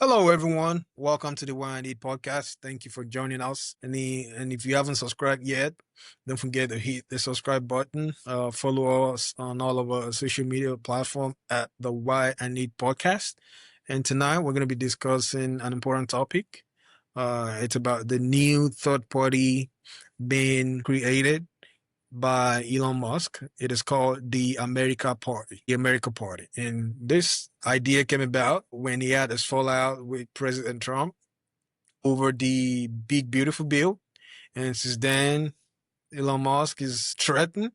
Hello, everyone. Welcome to the Y and E podcast. Thank you for joining us. And if you haven't subscribed yet, don't forget to hit the subscribe button. Follow us on all of our social media platform at the Y and E podcast. And tonight we're going to be discussing an important topic. It's about the new third party being created by Elon Musk. It is called the America Party, the America Party. And this idea came about when he had his fallout with President Trump over the Big Beautiful Bill. And since then, Elon Musk is threatened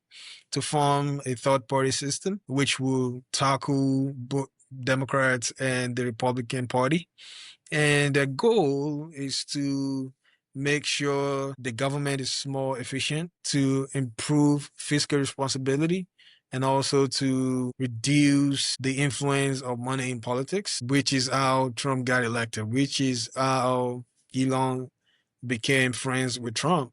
to form a third party system, which will tackle both Democrats and the Republican Party. And their goal is to make sure the government is more efficient, to improve fiscal responsibility, and also to reduce the influence of money in politics, which is how Trump got elected, which is how Elon became friends with Trump.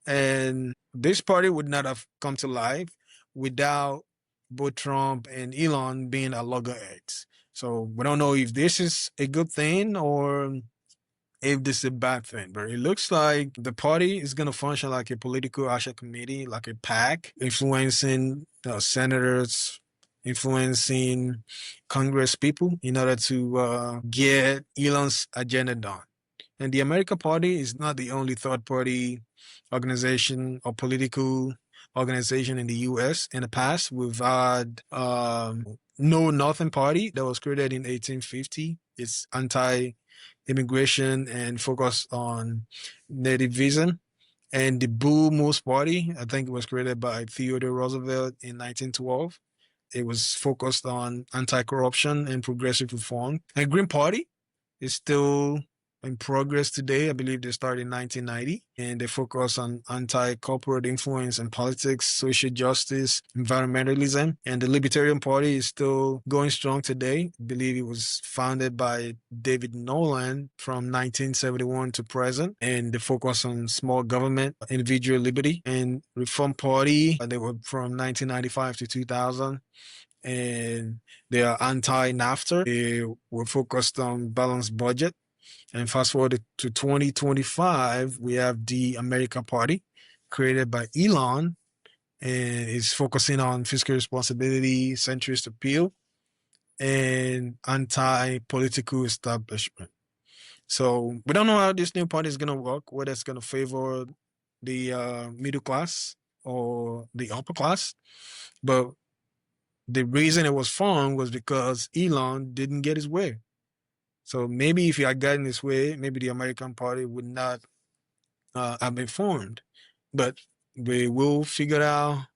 And this party would not have come to life without both Trump and Elon being a loggerheads. So we don't know if this is a good thing or if this is a bad thing, but it looks like the party is going to function like a political action committee, like a PAC, influencing senators, influencing Congress people in order to get Elon's agenda done. And the America Party is not the only third party organization or political organization in the US. In the past, we've had No Northern Party that was created in 1850. It's anti immigration and focused on nativism. And the Bull Moose Party, I think it was created by Theodore Roosevelt in 1912. It was focused on anti-corruption and progressive reform. And Green Party is still in progress today. I believe they started in 1990, and they focus on anti-corporate influence in politics, social justice, environmentalism. And the Libertarian Party is still going strong today. I believe it was founded by David Nolan from 1971 to present, and they focus on small government, individual liberty. And Reform Party, they were from 1995 to 2000, and they are anti-NAFTA. They were focused on balanced budget. And fast forward to 2025, we have the America Party created by Elon, and it's focusing on fiscal responsibility, centrist appeal, and anti-political establishment. So we don't know how this new party is going to work, whether it's going to favor the middle class or the upper class. But the reason it was formed was because Elon didn't get his way. So maybe if he had gotten his way, maybe the American Party would not have been formed. But we will figure out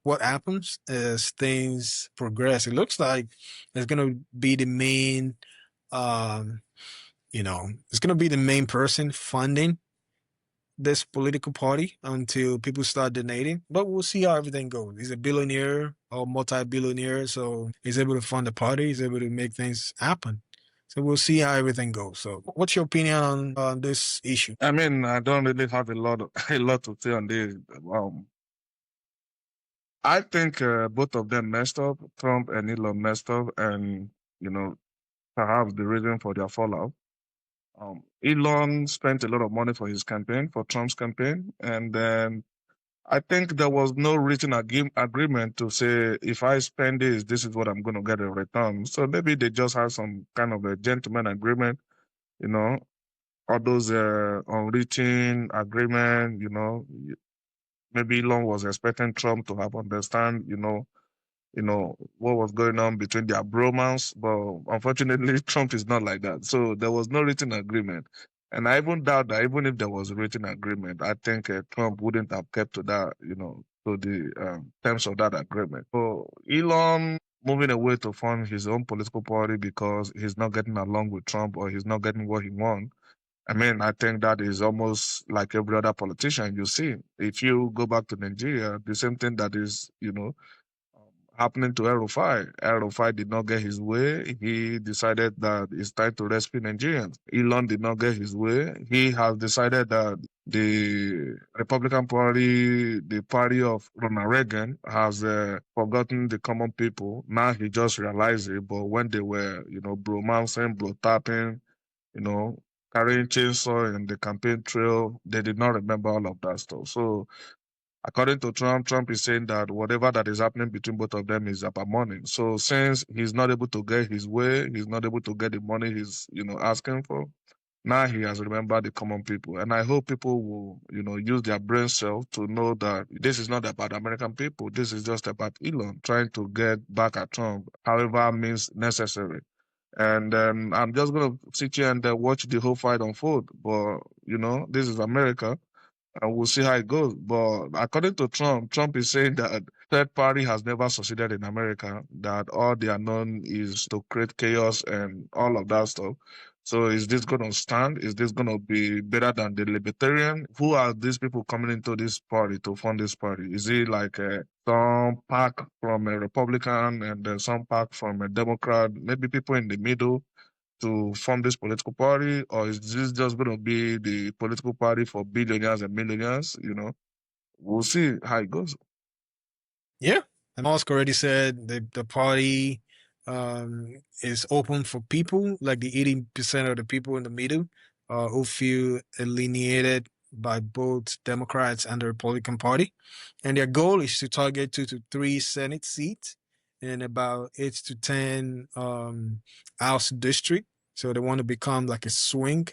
what happens as things progress. It looks like it's going to be the main, um, it's going to be the main person funding this political party until people start donating. But we'll see how everything goes. He's a billionaire or multi-billionaire, so he's able to fund the party. He's able to make things happen. So we'll see how everything goes. So, what's your opinion on this issue? I mean, I don't really have a lot to say on this. I think both of them messed up. Trump and Elon messed up, and you know, perhaps the reason for their fallout. Elon spent a lot of money for his campaign, for Trump's campaign, and then I think there was no written agreement to say if I spend this, this is what I'm going to get in return. So maybe they just had some kind of a gentleman agreement, you know, all those unwritten agreement, maybe Elon was expecting Trump to have understand, what was going on between their bromance, but unfortunately, Trump is not like that. So there was no written agreement, and I even doubt that even if there was a written agreement, I think Trump wouldn't have kept to that, to the terms of that agreement. So Elon moving away to form his own political party because he's not getting along with Trump or he's not getting what he wants. I mean, I think that is almost like every other politician you see. If you go back to Nigeria, the same thing that is, happening to El-Rufai. El-Rufai did not get his way. He decided that it's time to rescue Nigerians. Elon did not get his way. He has decided that the Republican Party, the party of Ronald Reagan, has forgotten the common people. Now he just realized it. But when they were, bromancing, blow tapping, you know, carrying chainsaw in the campaign trail, they did not remember all of that stuff. So according to Trump, Trump is saying that whatever that is happening between both of them is about money. So since he's not able to get his way, he's not able to get the money he's, asking for. Now he has remembered the common people. And I hope people will, use their brain cells to know that this is not about American people. This is just about Elon trying to get back at Trump, however means necessary. And I'm just going to sit here and watch the whole fight unfold. But, this is America and we'll see how it goes. But according to Trump, Trump is saying that third party has never succeeded in America, that all they are known is to create chaos and all of that stuff. So is this going to stand? Is this going to be better than the libertarian? Who are these people coming into this party to fund this party? Is it like some pack from a Republican and some pack from a Democrat? Maybe people in the middle to form this political party, or is this just going to be the political party for billionaires and millionaires? We'll see how it goes. Yeah. And Musk already said the party is open for people, like the 80% of the people in the middle who feel alienated by both Democrats and the Republican Party. And their goal is to target 2 to 3 Senate seats and about 8 to 10 House district. So they want to become like a swing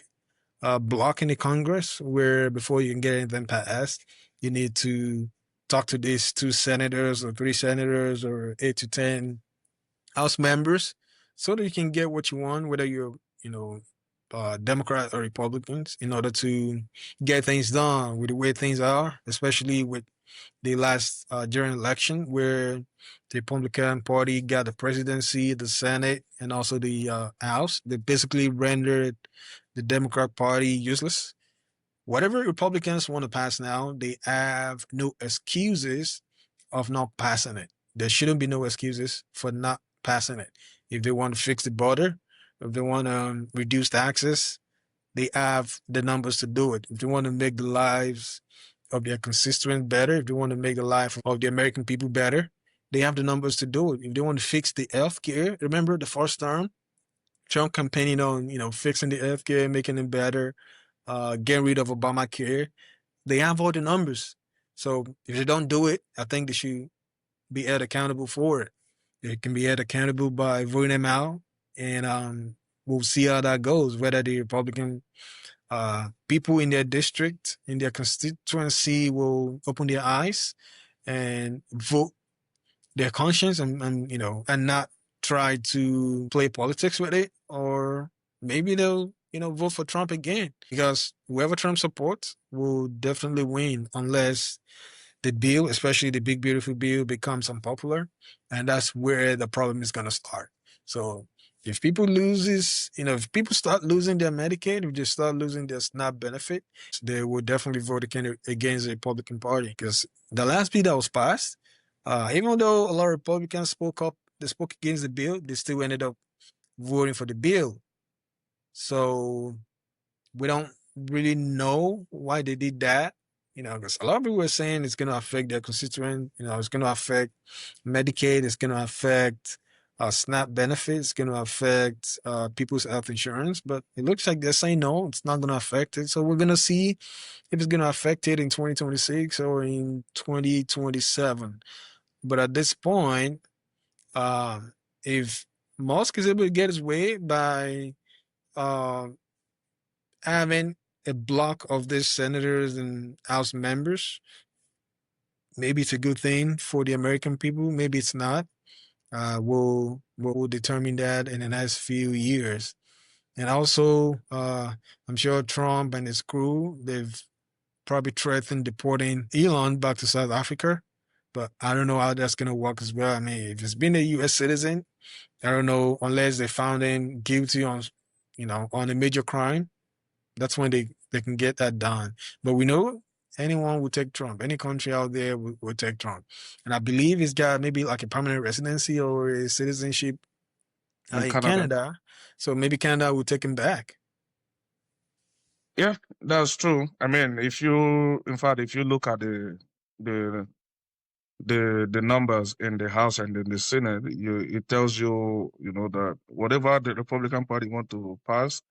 block in the Congress where before you can get anything passed, you need to talk to these 2 senators or 3 senators or 8 to 10 House members so that you can get what you want, whether you're, Democrat or Republicans, in order to get things done with the way things are, especially with the last during election where the Republican Party got the presidency, the Senate, and also the House. They basically rendered the Democrat Party useless. Whatever Republicans want to pass now, they have no excuses of not passing it. There shouldn't be no excuses for not passing it. If they want to fix the border, if they want to reduce taxes, they have the numbers to do it. If they want to make the lives of their constituents better, if they want to make the life of the American people better, they have the numbers to do it. If they want to fix the health care, remember the first term, Trump campaigning on, fixing the health care, making it better, getting rid of Obamacare. They have all the numbers. So if they don't do it, I think they should be held accountable for it. They can be held accountable by voting them out, and we'll see how that goes. Whether the Republican people in their district, in their constituency, will open their eyes and vote their conscience and not try to play politics with it, or maybe they'll vote for Trump again because whoever Trump supports will definitely win unless the bill, especially the big beautiful bill, becomes unpopular, and that's where the problem is going to start. So if people loses, if people start losing their Medicaid, if they start losing their SNAP benefit, they will definitely vote against the Republican Party because the last bill that was passed, even though a lot of Republicans spoke up, they spoke against the bill, they still ended up voting for the bill. So we don't really know why they did that. Because a lot of people were saying it's going to affect their constituent. It's going to affect Medicaid. It's going to affect SNAP benefits. It's going to affect people's health insurance. But it looks like they're saying no, it's not going to affect it. So we're going to see if it's going to affect it in 2026 or in 2027. But at this point, if Musk is able to get his way by uh, having a block of these senators and House members, maybe it's a good thing for the American people. Maybe it's not. We'll determine that in the next few years. And also, I'm sure Trump and his crew, they've probably threatened deporting Elon back to South Africa. But I don't know how that's going to work as well. I mean, if it's been a U.S. citizen, I don't know, unless they found him guilty on a major crime, that's when they can get that done. But we know anyone would take Trump. Any country out there would take Trump. And I believe he's got maybe like a permanent residency or a citizenship in in Canada. Canada. So maybe Canada would take him back. Yeah, that's true. I mean, if you, in fact, if you look at the the numbers in the House and in the Senate, it tells you, you know, that whatever the Republican Party want to pass,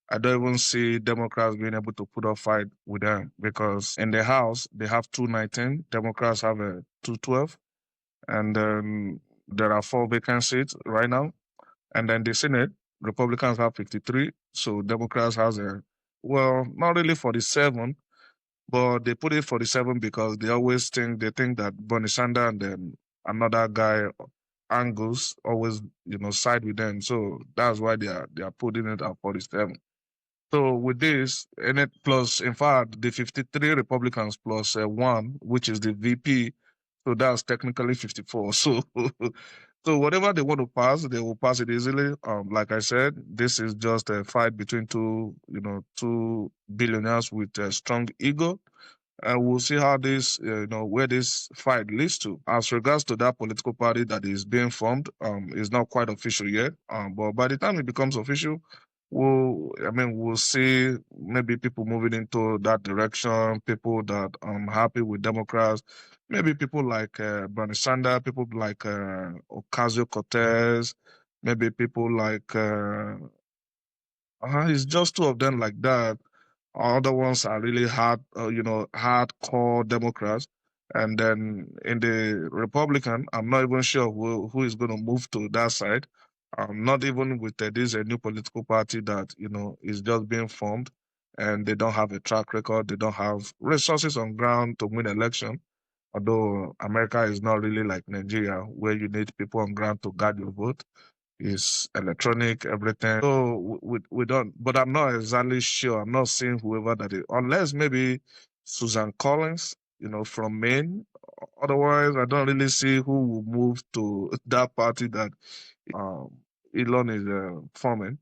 I don't even see Democrats being able to put up fight with them because in the House they have 219, Democrats have a 212, and then there are 4 vacant seats right now, and then the Senate Republicans have 53, so Democrats has a, well, not really 47, but they put it 47 because they think that Bernie Sanders and then another guy, Angus, always, you know, side with them. So that's why they are putting it at 47. So with this, and it plus, in fact, the 53 Republicans plus one, which is the VP, so that's technically 54. So, so whatever they want to pass, they will pass it easily. Like I said, this is just a fight between two, you know, two billionaires with a strong ego, and we'll see how this, you know, where this fight leads to. As regards to that political party that is being formed, is not quite official yet. But by the time it becomes official, we'll see maybe people moving into that direction. People that happy with Democrats, maybe people like Bernie Sanders, people like Ocasio Cortez, maybe people like it's just two of them like that. Other ones are really hardcore Democrats. And then in the Republican, I'm not even sure who is going to move to that side. Not even with this a new political party that, you know, is just being formed and they don't have a track record. They don't have resources on ground to win election. Although America is not really like Nigeria, where you need people on ground to guard your vote, is electronic, everything. So we don't, but I'm not exactly sure. I'm not seeing whoever that is, unless maybe Susan Collins, you know, from Maine. Otherwise, I don't really see who will move to that party that Elon is forming.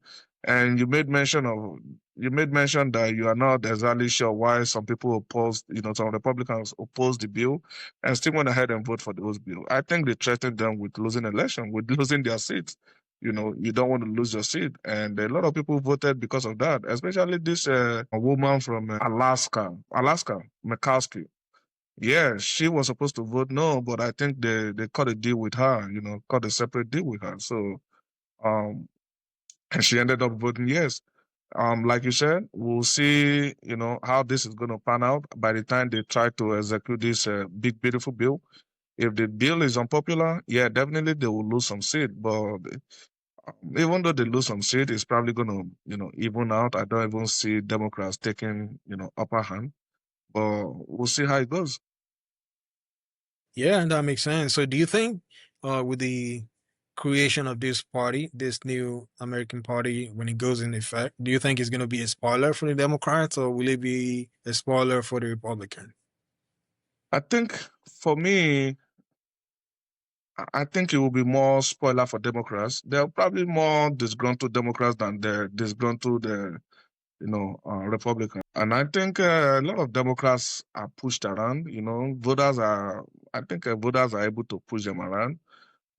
And you made mention that you are not exactly sure why some people oppose, you know, some Republicans oppose the bill and still went ahead and vote for those bill. I think they threatened them with losing election, with losing their seats. You know, you don't want to lose your seat, and a lot of people voted because of that. Especially this woman from Alaska, Murkowski. Yeah, she was supposed to vote no, but I think they cut a deal with her. You know, cut a separate deal with her. So um, and she ended up voting yes. Like you said, we'll see, you know, how this is going to pan out by the time they try to execute this big, beautiful bill. If the bill is unpopular, yeah, definitely they will lose some seat. But even though they lose some seat, it's probably going to, you know, even out. I don't even see Democrats taking, you know, upper hand. But we'll see how it goes. Yeah, and that makes sense. So do you think with the creation of this party, this new American party, when it goes in effect, do you think it's going to be a spoiler for the Democrats or will it be a spoiler for the Republican? I think for me, I think it will be more spoiler for Democrats. There are probably more disgruntled Democrats than the disgruntled, Republicans. And I think a lot of Democrats are pushed around. You know, I think voters are able to push them around.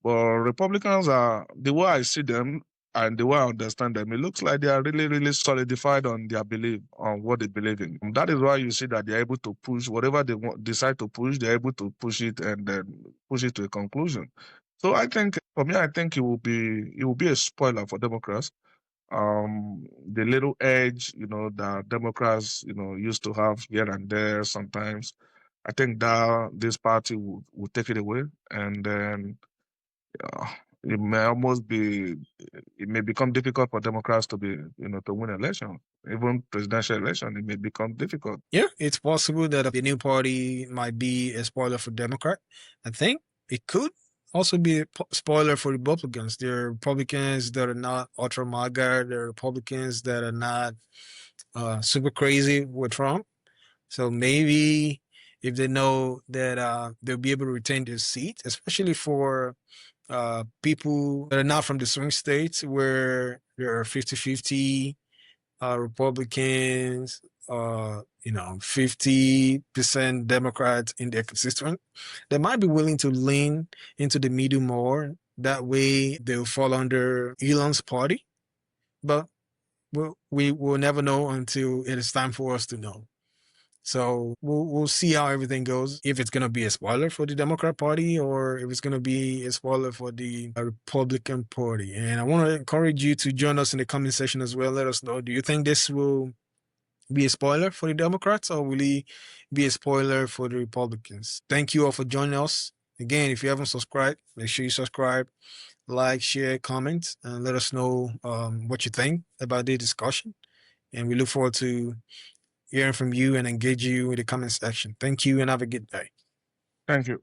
But Republicans are, the way I see them and the way I understand them, it looks like they are really, really solidified on their belief, on what they believe in. That is why you see that they're able to push whatever they decide to push, they're able to push it and then push it to a conclusion. So I think, for me, I think it will be a spoiler for Democrats. The little edge, you know, that Democrats, you know, used to have here and there sometimes, I think that this party will take it away, and then uh, it may almost be it may become difficult for Democrats to be, you know, to win election, even presidential election. It may become difficult. Yeah, it's possible that the new party might be a spoiler for Democrat. I think it could also be a spoiler for Republicans. There are Republicans that are not ultra MAGA. There are Republicans that are not super crazy with Trump. So maybe if they know that they'll be able to retain their seat, especially for people that are not from the swing states where there are 50-50 Republicans you know, 50% Democrats in their constituent, they might be willing to lean into the middle more. That way they'll fall under Elon's party. But we will never know until it is time for us to know. So we'll see how everything goes. If it's gonna be a spoiler for the Democrat Party or if it's gonna be a spoiler for the Republican Party. And I want to encourage you to join us in the comment section as well. Let us know. Do you think this will be a spoiler for the Democrats or will it be a spoiler for the Republicans? Thank you all for joining us. Again, if you haven't subscribed, make sure you subscribe, like, share, comment, and let us know what you think about the discussion. And we look forward to hearing from you and engage you in the comment section. Thank you and have a good day. Thank you.